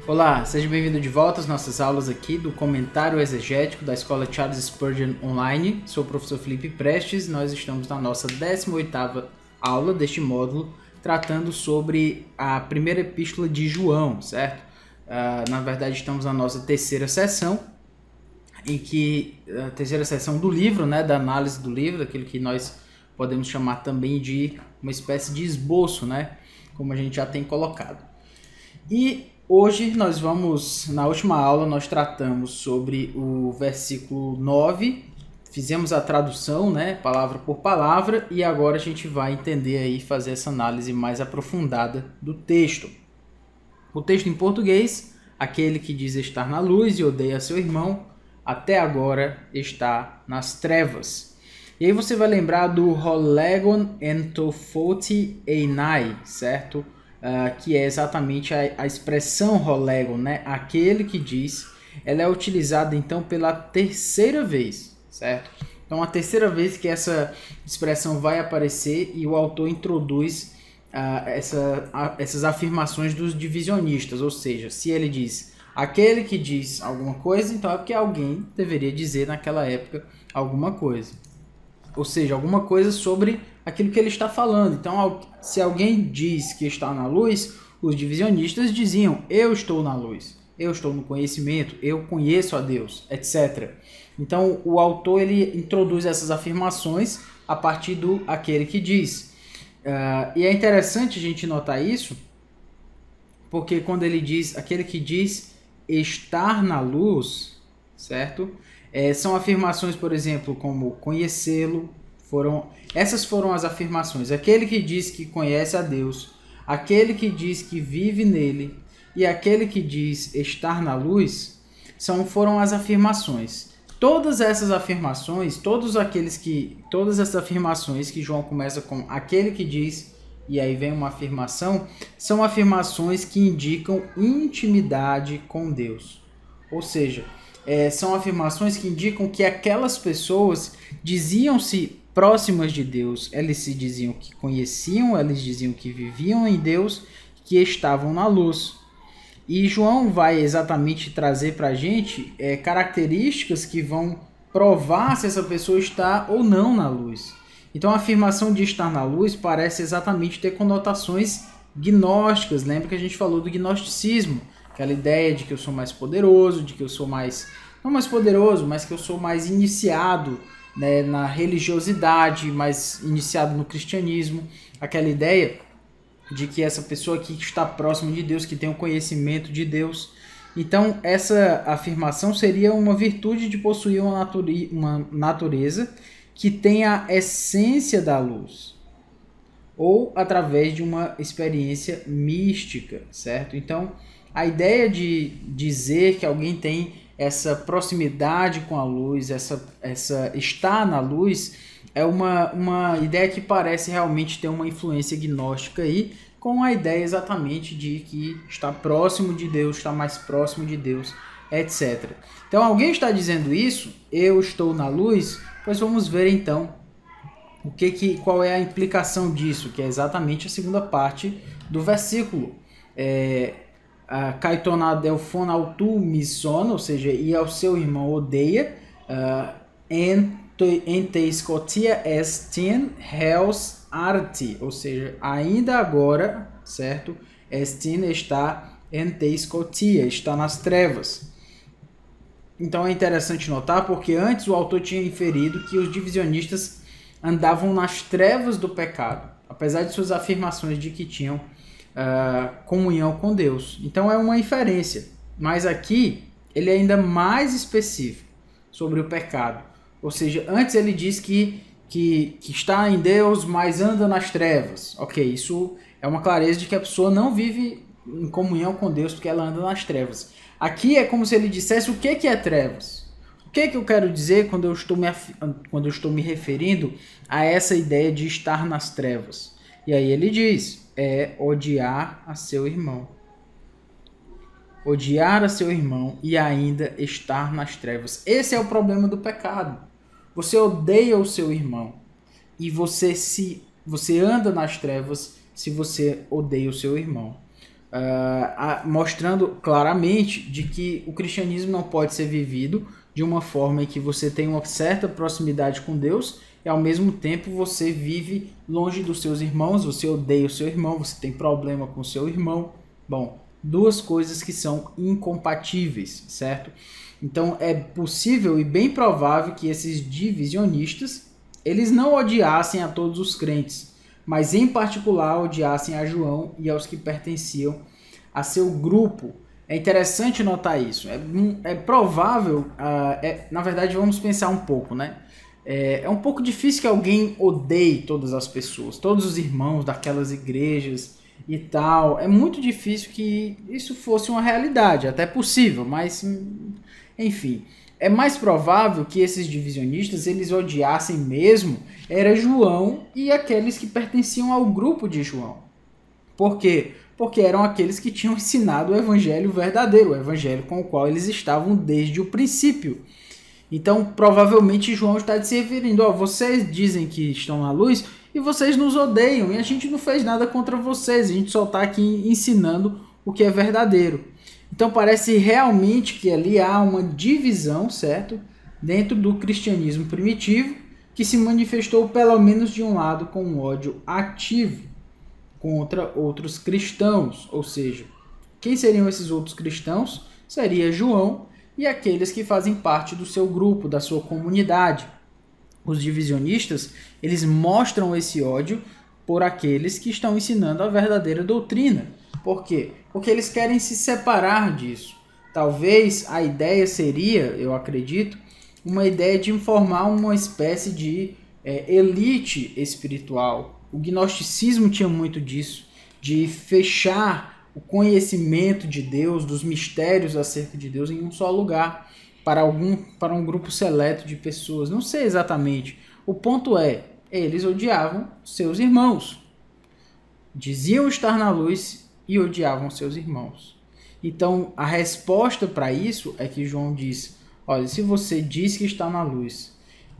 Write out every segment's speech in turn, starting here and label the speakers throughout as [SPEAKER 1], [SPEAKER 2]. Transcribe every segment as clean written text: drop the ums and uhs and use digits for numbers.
[SPEAKER 1] Olá, seja bem-vindo de volta às nossas aulas aqui do Comentário Exegético da Escola Charles Spurgeon Online. Sou o professor Felipe Prestes e nós estamos na nossa 18ª aula deste módulo, tratando sobre a primeira epístola de João, certo? Na verdade, estamos na nossa terceira sessão, em que a terceira sessão do livro, né, da análise do livro, daquilo que nós podemos chamar também de uma espécie de esboço, né, como a gente já tem colocado. E hoje na última aula nós tratamos sobre o versículo 9, fizemos a tradução, né, palavra por palavra, e agora a gente vai entender aí, fazer essa análise mais aprofundada do texto. O texto em português: aquele que diz estar na luz e odeia seu irmão, até agora está nas trevas. E aí você vai lembrar do Holegon entofoti einai, certo? Que é exatamente a expressão Holegon, né? Aquele que diz, ela é utilizada então pela terceira vez, certo? Então a terceira vez que essa expressão vai aparecer e o autor introduz essas afirmações dos divisionistas, ou seja, se ele diz aquele que diz alguma coisa, então é porque alguém deveria dizer naquela época alguma coisa. Ou seja, alguma coisa sobre aquilo que ele está falando. Então, se alguém diz que está na luz, os divisionistas diziam: eu estou na luz, eu estou no conhecimento, eu conheço a Deus, etc. Então, o autor ele introduz essas afirmações a partir do aquele que diz. E é interessante a gente notar isso, porque quando ele diz aquele que diz estar na luz, certo? São afirmações, por exemplo, como conhecê-lo. Essas foram as afirmações. Aquele que diz que conhece a Deus, aquele que diz que vive nele e aquele que diz estar na luz, foram as afirmações. Todas essas afirmações, todas essas afirmações que João começa com aquele que diz, e aí vem uma afirmação, são afirmações que indicam intimidade com Deus. Ou seja, são afirmações que indicam que aquelas pessoas diziam-se próximas de Deus, eles se diziam que conheciam, eles diziam que viviam em Deus, que estavam na luz. E João vai exatamente trazer para a gente características que vão provar se essa pessoa está ou não na luz. Então a afirmação de estar na luz parece exatamente ter conotações gnósticas. Lembra que a gente falou do gnosticismo? Aquela ideia de que eu sou mais poderoso, de que eu sou não mais poderoso, mas que eu sou mais iniciado, né, na religiosidade, mais iniciado no cristianismo. Aquela ideia de que essa pessoa aqui que está próxima de Deus, que tem o conhecimento de Deus. Então essa afirmação seria uma virtude de possuir uma natureza que tem a essência da luz, ou através de uma experiência mística, certo? Então, a ideia de dizer que alguém tem essa proximidade com a luz, essa estar na luz, é uma ideia que parece realmente ter uma influência gnóstica aí, com a ideia exatamente de que está próximo de Deus, está mais próximo de Deus, etc. Então, alguém está dizendo isso, eu estou na luz, pois vamos ver então qual é a implicação disso, que é exatamente a segunda parte do versículo. Kaitona delfona autu misson, ou seja, e ao seu irmão odeia, enteiskotia estin heus arti, ou seja, ainda agora, certo? Estin está enteiskotia, está nas trevas. Então é interessante notar, porque antes o autor tinha inferido que os divisionistas andavam nas trevas do pecado, apesar de suas afirmações de que tinham comunhão com Deus. Então é uma inferência, mas aqui ele é ainda mais específico sobre o pecado. Ou seja, antes ele diz que está em Deus, mas anda nas trevas. Ok, isso é uma clareza de que a pessoa não vive em comunhão com Deus porque ela anda nas trevas. Aqui é como se ele dissesse o que é trevas. O que eu quero dizer quando eu estou me referindo a essa ideia de estar nas trevas? E aí ele diz, odiar a seu irmão. Odiar a seu irmão e ainda estar nas trevas. Esse é o problema do pecado. Você odeia o seu irmão e você anda nas trevas se você odeia o seu irmão. mostrando claramente de que o cristianismo não pode ser vivido de uma forma em que você tem uma certa proximidade com Deus e ao mesmo tempo você vive longe dos seus irmãos, você odeia o seu irmão, você tem problema com o seu irmão. Bom, duas coisas que são incompatíveis, certo? Então é possível e bem provável que esses divisionistas, eles não odiassem a todos os crentes, mas em particular odiassem a João e aos que pertenciam a seu grupo. É interessante notar isso. É provável, na verdade vamos pensar um pouco, né? É um pouco difícil que alguém odeie todas as pessoas, todos os irmãos daquelas igrejas e tal. É muito difícil que isso fosse uma realidade, até possível, mas enfim. É mais provável que esses divisionistas eles odiassem mesmo era João e aqueles que pertenciam ao grupo de João. Por quê? Porque eram aqueles que tinham ensinado o evangelho verdadeiro, o evangelho com o qual eles estavam desde o princípio. Então, provavelmente João está se referindo, vocês dizem que estão na luz e vocês nos odeiam e a gente não fez nada contra vocês, a gente só está aqui ensinando o que é verdadeiro. Então parece realmente que ali há uma divisão, certo? Dentro do cristianismo primitivo, que se manifestou pelo menos de um lado com um ódio ativo contra outros cristãos. Ou seja, quem seriam esses outros cristãos? Seria João e aqueles que fazem parte do seu grupo, da sua comunidade. Os divisionistas, eles mostram esse ódio por aqueles que estão ensinando a verdadeira doutrina. Por quê? Porque eles querem se separar disso. Talvez a ideia seria, eu acredito, uma ideia de formar uma espécie de elite espiritual. O gnosticismo tinha muito disso, de fechar o conhecimento de Deus, dos mistérios acerca de Deus em um só lugar, para um grupo seleto de pessoas. Não sei exatamente. O ponto é, eles odiavam seus irmãos. Diziam estar na luz e odiavam seus irmãos. Então, a resposta para isso é que João diz, olha, se você diz que está na luz,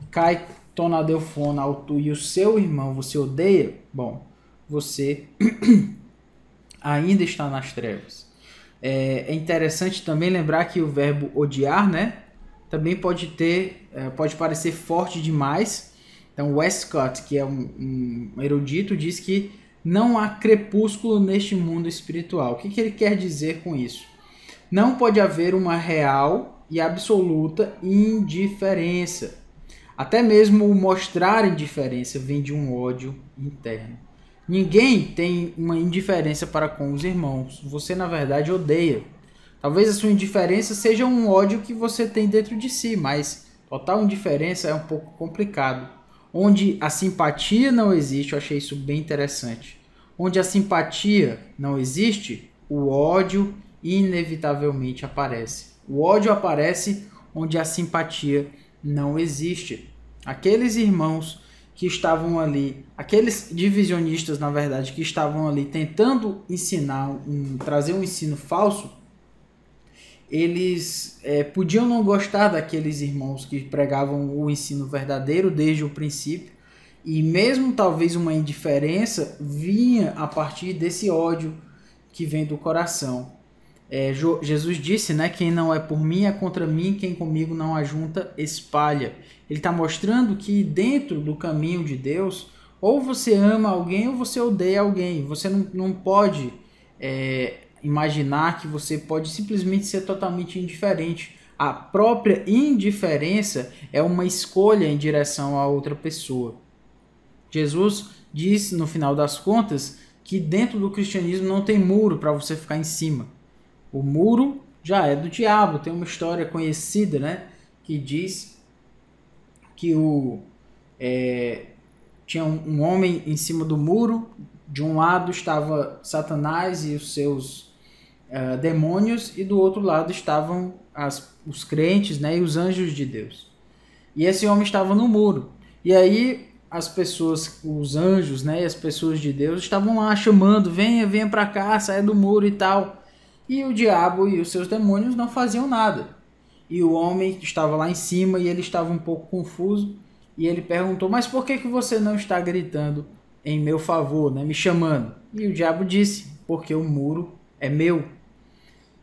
[SPEAKER 1] cai tonadelfona ao tu e o seu irmão você odeia, bom, você ainda está nas trevas. É interessante também lembrar que o verbo odiar, né, também pode parecer forte demais. Então, Westcott, que é um erudito, diz que não há crepúsculo neste mundo espiritual. O que ele quer dizer com isso? Não pode haver uma real e absoluta indiferença. Até mesmo o mostrar indiferença vem de um ódio interno. Ninguém tem uma indiferença para com os irmãos. Você, na verdade, odeia. Talvez a sua indiferença seja um ódio que você tem dentro de si, mas total indiferença é um pouco complicado. Onde a simpatia não existe, eu achei isso bem interessante. Onde a simpatia não existe, o ódio inevitavelmente aparece. O ódio aparece onde a simpatia não existe. Aqueles irmãos que estavam ali, aqueles divisionistas, na verdade, que estavam ali tentando ensinar, trazer um ensino falso, eles podiam não gostar daqueles irmãos que pregavam o ensino verdadeiro desde o princípio, e mesmo talvez uma indiferença vinha a partir desse ódio que vem do coração. Jesus disse, né, quem não é por mim é contra mim, quem comigo não ajunta espalha. Ele está mostrando que dentro do caminho de Deus, ou você ama alguém ou você odeia alguém. Você não pode imaginar que você pode simplesmente ser totalmente indiferente. A própria indiferença é uma escolha em direção a outra pessoa. Jesus diz, no final das contas, que dentro do cristianismo não tem muro para você ficar em cima. O muro já é do diabo. Tem uma história conhecida, né, que diz que tinha um homem em cima do muro. De um lado estava Satanás e os seus demônios, e do outro lado estavam os crentes, né, e os anjos de Deus. E esse homem estava no muro. E aí as pessoas, os anjos, né, e as pessoas de Deus estavam lá chamando, venha para cá, saia do muro e tal. E o diabo e os seus demônios não faziam nada. E o homem estava lá em cima e ele estava um pouco confuso. E ele perguntou, mas por que você não está gritando em meu favor, né, me chamando? E o diabo disse, porque o muro é meu.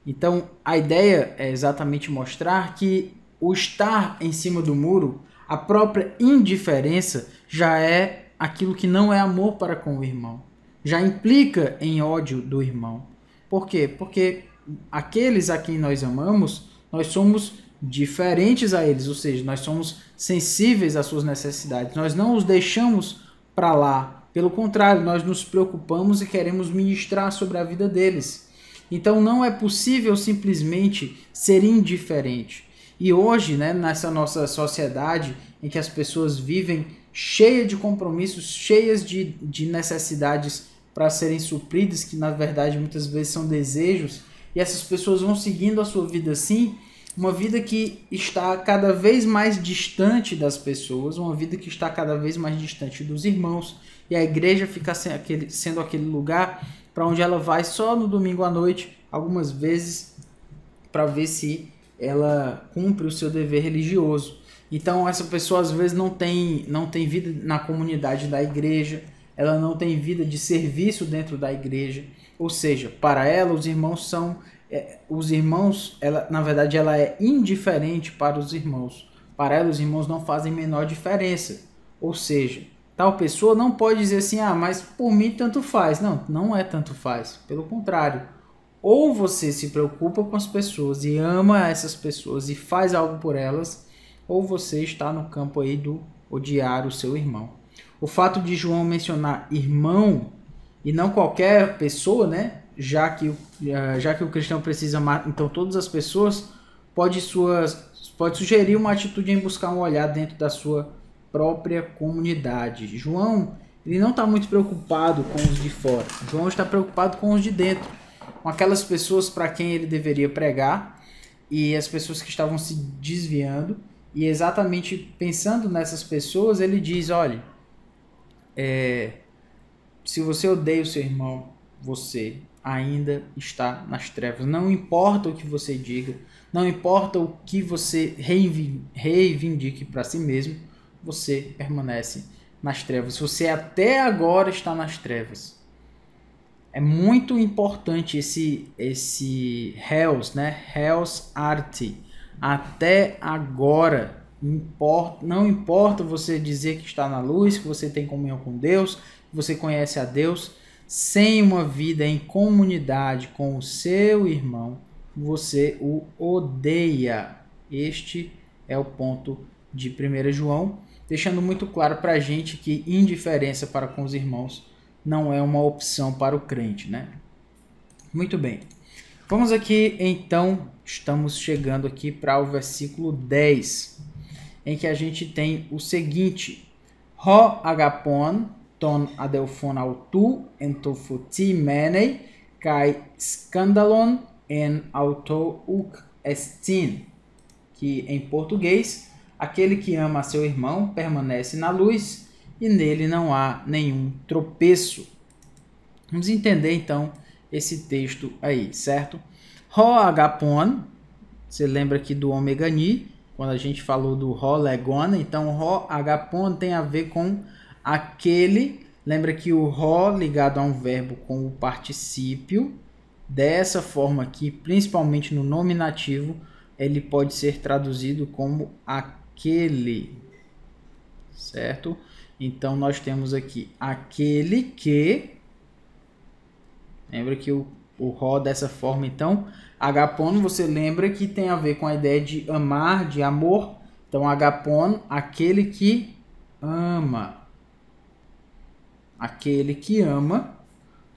[SPEAKER 1] Então, a ideia é exatamente mostrar que o estar em cima do muro, a própria indiferença, já é aquilo que não é amor para com o irmão. Já implica em ódio do irmão. Por quê? Porque aqueles a quem nós amamos, nós somos diferentes a eles, ou seja, nós somos sensíveis às suas necessidades. Nós não os deixamos para lá. Pelo contrário, nós nos preocupamos e queremos ministrar sobre a vida deles. Então não é possível simplesmente ser indiferente. E hoje, né, nessa nossa sociedade em que as pessoas vivem cheias de compromissos, cheias de necessidades para serem supridas, que na verdade muitas vezes são desejos, e essas pessoas vão seguindo a sua vida assim, uma vida que está cada vez mais distante das pessoas, uma vida que está cada vez mais distante dos irmãos, e a igreja fica sendo aquele lugar para onde ela vai só no domingo à noite, algumas vezes, para ver se ela cumpre o seu dever religioso. Então essa pessoa às vezes não tem vida na comunidade da igreja, ela não tem vida de serviço dentro da igreja, ou seja, para ela os irmãos são na verdade ela é indiferente para os irmãos. Para ela os irmãos não fazem menor diferença. Ou seja, tal pessoa não pode dizer assim, mas por mim tanto faz. Não, não é tanto faz. Pelo contrário, ou você se preocupa com as pessoas e ama essas pessoas e faz algo por elas, ou você está no campo aí do odiar o seu irmão. O fato de João mencionar irmão e não qualquer pessoa, né? Já que o cristão precisa amar então todas as pessoas, pode sugerir uma atitude em buscar um olhar dentro da sua própria comunidade. João, ele não está muito preocupado com os de fora. João está preocupado com os de dentro, com aquelas pessoas para quem ele deveria pregar e as pessoas que estavam se desviando. E exatamente pensando nessas pessoas, ele diz, olha, se você odeia o seu irmão, você ainda está nas trevas. Não importa o que você diga, não importa o que você reivindique para si mesmo, você permanece nas trevas. Você até agora está nas trevas. É muito importante esse Heos, né? Heos Arte. Até agora. Não importa você dizer que está na luz, que você tem comunhão com Deus, que você conhece a Deus, sem uma vida em comunidade com o seu irmão, você o odeia. Este é o ponto de 1 João, deixando muito claro para a gente que indiferença para com os irmãos não é uma opção para o crente, né? Muito bem. Vamos aqui, então, estamos chegando aqui para o versículo 10, em que a gente tem o seguinte: Ho agapon ton adelphon autu entofoti menei kai skandalon en auto uk estin, que em português, aquele que ama a seu irmão permanece na luz e nele não há nenhum tropeço. Vamos entender então esse texto aí, certo? Ho agapon, você lembra aqui do ômega ni, quando a gente falou do ho legon, então ho agapon tem a ver com aquele, lembra que o ho ligado a um verbo com o particípio, dessa forma aqui, principalmente no nominativo, ele pode ser traduzido como aquele, certo? Então nós temos aqui aquele que, lembra que o ho dessa forma, então, agapon, você lembra que tem a ver com a ideia de amar, de amor. Então, agapon, aquele que ama. Aquele que ama.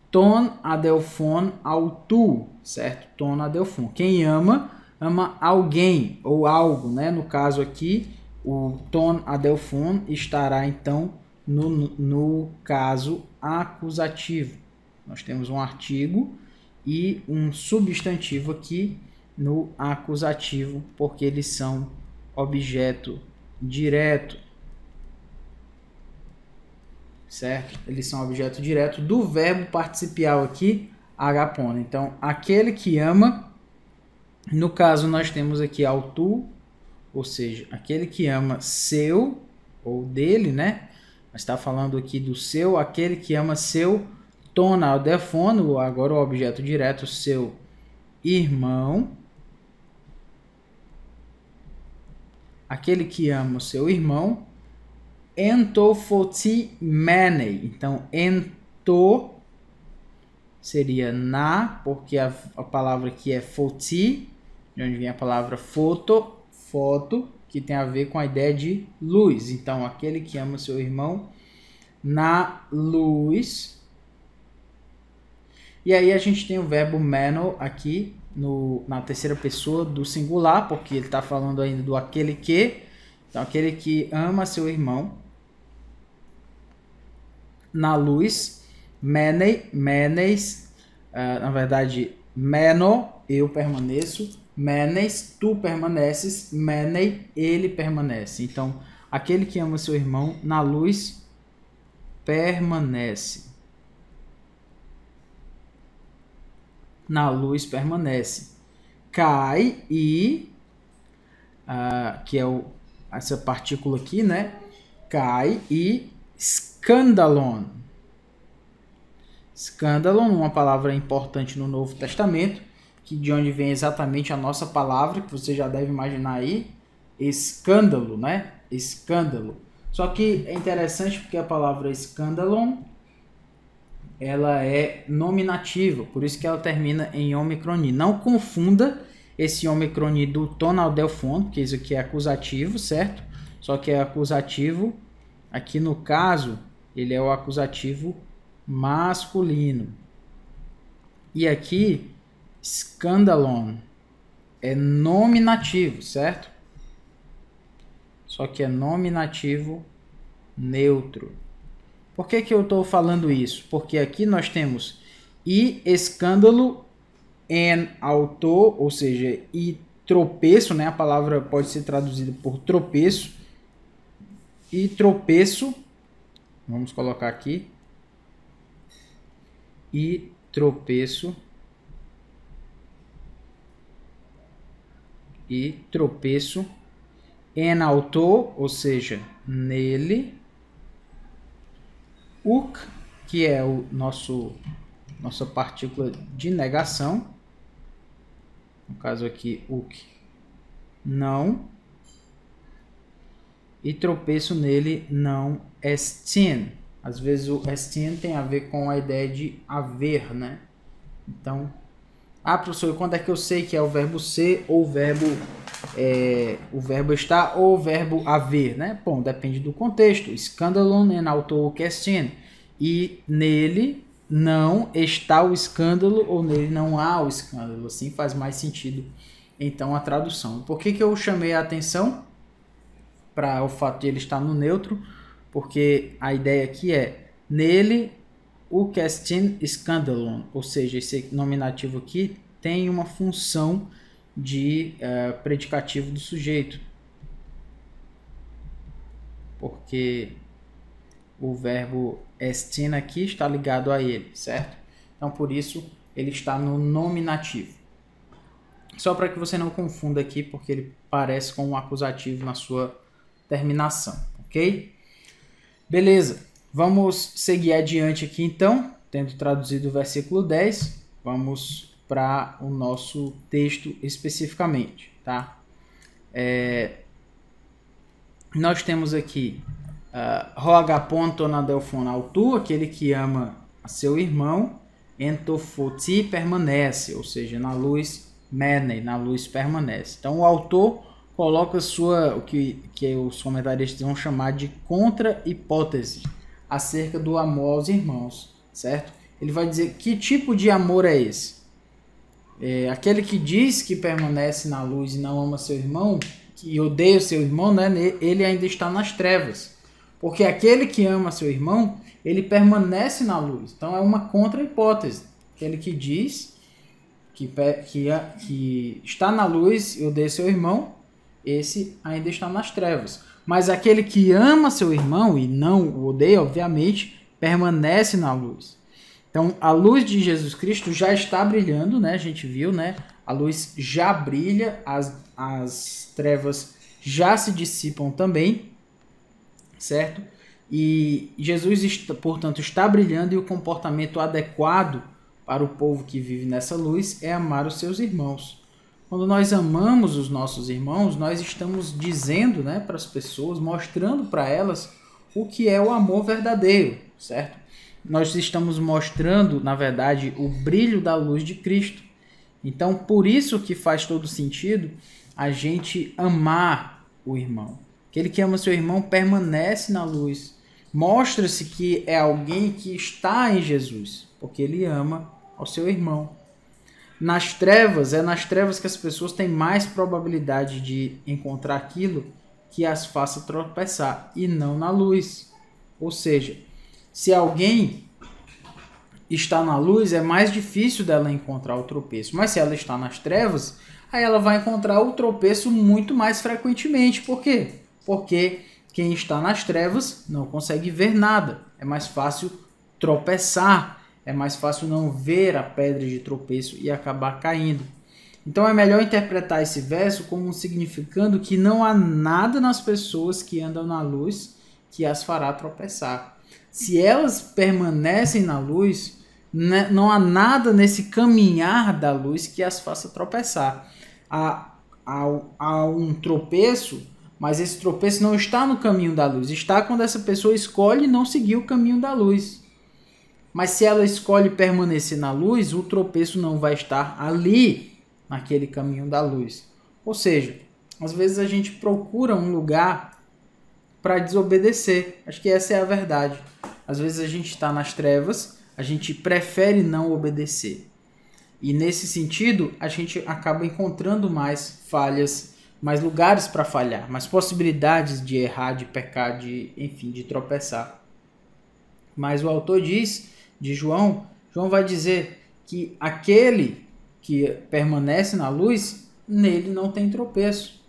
[SPEAKER 1] Ton adelphon autu, certo? Ton adelphon. Quem ama, ama alguém ou algo, né? No caso aqui, o ton adelphon estará, então, no caso acusativo. Nós temos um artigo e um substantivo aqui no acusativo, porque eles são objeto direto, certo? Eles são objeto direto do verbo participial aqui, agapon. Então, aquele que ama, no caso nós temos aqui autu, ou seja, aquele que ama seu, ou dele, né? Mas está falando aqui do seu, aquele que ama seu tonal delfono, agora o objeto direto, seu irmão. Aquele que ama o seu irmão. Ento foti menei. Então, ento seria na, porque a palavra aqui é foti, de onde vem a palavra foto, que tem a ver com a ideia de luz. Então, aquele que ama o seu irmão na luz. E aí a gente tem o verbo meno aqui na terceira pessoa do singular, porque ele está falando ainda do aquele que. Então, aquele que ama seu irmão na luz. Menei, menes, na verdade, meno, eu permaneço. Menes, tu permaneces. Menei, ele permanece. Então, aquele que ama seu irmão na luz permanece. Na luz permanece. Cai e, que é essa partícula aqui, né? Cai e scandalon. Scandalon, uma palavra importante no Novo Testamento, que de onde vem exatamente a nossa palavra, que você já deve imaginar aí, escândalo, né? Escândalo. Só que é interessante porque a palavra scandalon, ela é nominativa, por isso que ela termina em omicroni. Não confunda esse omicroni do tonal delfono, porque isso aqui é acusativo, certo? Só que é acusativo, aqui no caso, ele é o acusativo masculino. E aqui, scandalon é nominativo, certo? Só que é nominativo neutro. Por que que eu estou falando isso? Porque aqui nós temos e escândalo en autor, ou seja, e tropeço, né? A palavra pode ser traduzida por tropeço. E tropeço, vamos colocar aqui, e tropeço, en autor, ou seja, nele, uk, que é o nossa partícula de negação, no caso aqui, uk, não, e tropeço nele, não estin. Às vezes o estin tem a ver com a ideia de haver, né? Então, professor, quando é que eu sei que é o verbo ser ou o verbo estar ou o verbo haver, né? Bom, depende do contexto. Scandalon en auto estin. E nele não está o escândalo ou nele não há o escândalo. Assim faz mais sentido, então, a tradução. Por que que eu chamei a atenção para o fato de ele estar no neutro? Porque a ideia aqui é nele o estin scandalon, ou seja, esse nominativo aqui tem uma função de predicativo do sujeito, porque o verbo estin aqui está ligado a ele, certo? Então, por isso, ele está no nominativo. Só para que você não confunda aqui, porque ele parece com um acusativo na sua terminação, ok? Beleza, vamos seguir adiante aqui então, tendo traduzido o versículo 10, vamos para o nosso texto especificamente, tá? Nós temos aqui roagapon tonadelfon autu, aquele que ama a seu irmão, entofoti permanece, ou seja, na luz menei, na luz permanece. Então o autor coloca o que os comentaristas vão chamar de contra-hipótese acerca do amor aos irmãos, certo? Ele vai dizer que tipo de amor é esse? Aquele que diz que permanece na luz e não ama seu irmão, que odeia seu irmão, né? Ele ainda está nas trevas. Porque aquele que ama seu irmão, ele permanece na luz. Então é uma contra-hipótese. Aquele que diz que está na luz e odeia seu irmão, esse ainda está nas trevas. Mas aquele que ama seu irmão e não o odeia, obviamente, permanece na luz. Então, a luz de Jesus Cristo já está brilhando, né? A gente viu, né? A luz já brilha, as trevas já se dissipam também, certo? E Jesus, portanto, está brilhando, e o comportamento adequado para o povo que vive nessa luz é amar os seus irmãos. Quando nós amamos os nossos irmãos, nós estamos dizendo, né, para as pessoas, mostrando para elas o que é o amor verdadeiro, certo? Nós estamos mostrando, na verdade, o brilho da luz de Cristo. Então, por isso que faz todo sentido a gente amar o irmão. Aquele que ama seu irmão permanece na luz. Mostra-se que é alguém que está em Jesus, porque ele ama ao seu irmão. Nas trevas, é nas trevas que as pessoas têm mais probabilidade de encontrar aquilo que as faça tropeçar, e não na luz. Ou seja, se alguém está na luz, é mais difícil dela encontrar o tropeço. Mas se ela está nas trevas, aí ela vai encontrar o tropeço muito mais frequentemente. Por quê? Porque quem está nas trevas não consegue ver nada. É mais fácil tropeçar. É mais fácil não ver a pedra de tropeço e acabar caindo. Então é melhor interpretar esse verso como significando que não há nada nas pessoas que andam na luz que as fará tropeçar. Se elas permanecem na luz, não há nada nesse caminhar da luz que as faça tropeçar. Há um tropeço, mas esse tropeço não está no caminho da luz. Está quando essa pessoa escolhe não seguir o caminho da luz. Mas se ela escolhe permanecer na luz, o tropeço não vai estar ali, naquele caminho da luz. Ou seja, às vezes a gente procura um lugar para desobedecer. Acho que essa é a verdade. Às vezes a gente está nas trevas, a gente prefere não obedecer. E nesse sentido, a gente acaba encontrando mais falhas, mais lugares para falhar, mais possibilidades de errar, de pecar, de tropeçar. Mas o autor diz, de João vai dizer que aquele que permanece na luz, nele não tem tropeço.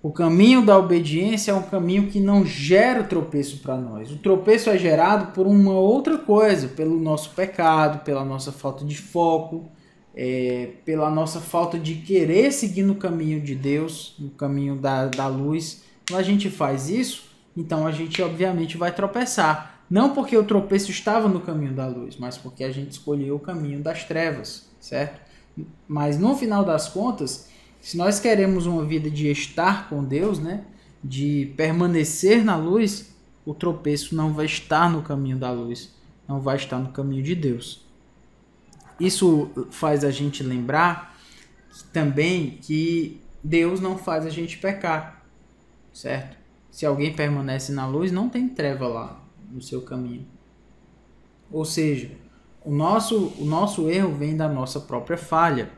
[SPEAKER 1] O caminho da obediência é um caminho que não gera tropeço para nós. O tropeço é gerado por uma outra coisa, pelo nosso pecado, pela nossa falta de foco, pela nossa falta de querer seguir no caminho de Deus, no caminho da luz. Quando a gente faz isso, então a gente obviamente vai tropeçar. Não porque o tropeço estava no caminho da luz, mas porque a gente escolheu o caminho das trevas, certo? Mas no final das contas, se nós queremos uma vida de estar com Deus, né, de permanecer na luz, o tropeço não vai estar no caminho da luz, não vai estar no caminho de Deus. Isso faz a gente lembrar também que Deus não faz a gente pecar, certo? Se alguém permanece na luz, não tem treva lá no seu caminho. Ou seja, o nosso erro vem da nossa própria falha,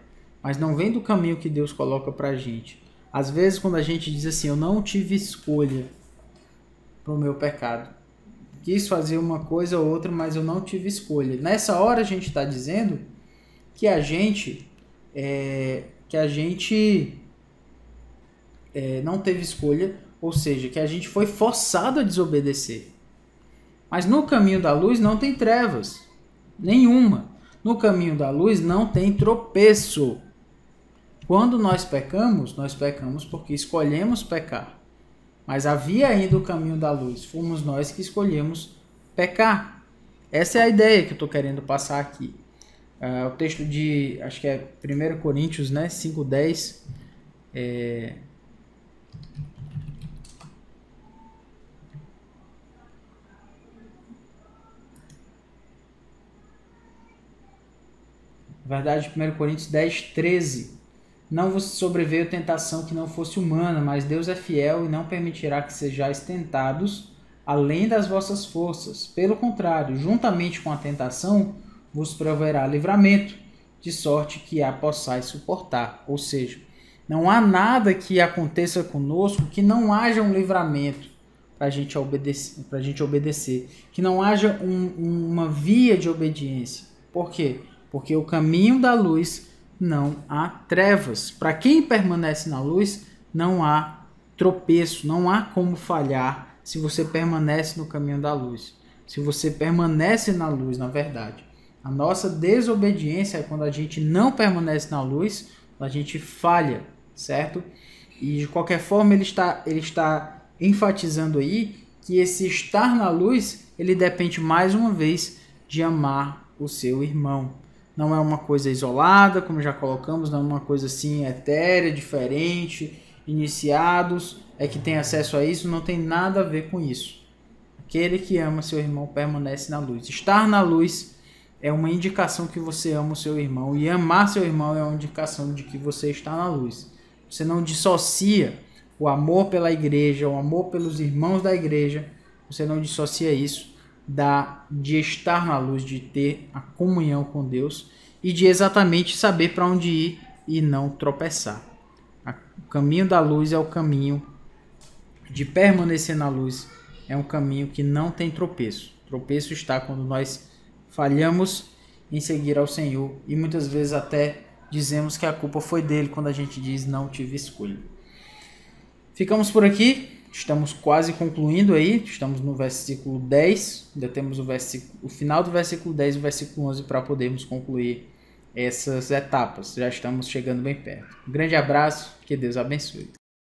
[SPEAKER 1] mas não vem do caminho que Deus coloca para a gente. Às vezes, quando a gente diz assim, eu não tive escolha para o meu pecado, quis fazer uma coisa ou outra, mas eu não tive escolha. Nessa hora a gente está dizendo que a gente não teve escolha, ou seja, que a gente foi forçado a desobedecer. Mas no caminho da luz não tem trevas nenhuma. No caminho da luz não tem tropeço. Quando nós pecamos porque escolhemos pecar. Mas havia ainda o caminho da luz. Fomos nós que escolhemos pecar. Essa é a ideia que eu estou querendo passar aqui. O texto de, acho que é 1 Coríntios, né, 5:10. Na verdade, 1 Coríntios 10:13. Não vos sobreveio tentação que não fosse humana, mas Deus é fiel e não permitirá que sejais tentados além das vossas forças. Pelo contrário, juntamente com a tentação, vos proverá livramento, de sorte que a possais suportar. Ou seja, não há nada que aconteça conosco que não haja um livramento para a gente obedecer, que não haja uma via de obediência. Por quê? Porque o caminho da luz não há trevas. Para quem permanece na luz, não há tropeço, não há como falhar se você permanece no caminho da luz. Se você permanece na luz, na verdade. A nossa desobediência é quando a gente não permanece na luz, a gente falha, certo? E de qualquer forma ele está enfatizando aí que esse estar na luz, ele depende mais uma vez de amar o seu irmão. Não é uma coisa isolada, como já colocamos, não é uma coisa assim etérea, diferente, iniciados é que tem acesso a isso, não tem nada a ver com isso. Aquele que ama seu irmão permanece na luz. Estar na luz é uma indicação que você ama o seu irmão, e amar seu irmão é uma indicação de que você está na luz. Você não dissocia o amor pela igreja, o amor pelos irmãos da igreja, você não dissocia isso de estar na luz, de ter a comunhão com Deus e de exatamente saber para onde ir e não tropeçar. O caminho da luz é o caminho de permanecer na luz, é um caminho que não tem tropeço. Tropeço está quando nós falhamos em seguir ao Senhor e muitas vezes até dizemos que a culpa foi dele quando a gente diz não tive escolha. Ficamos por aqui, estamos quase concluindo aí, estamos no versículo 10, ainda temos o final do versículo 10 e o versículo 11 para podermos concluir essas etapas, já estamos chegando bem perto. Um grande abraço, que Deus abençoe.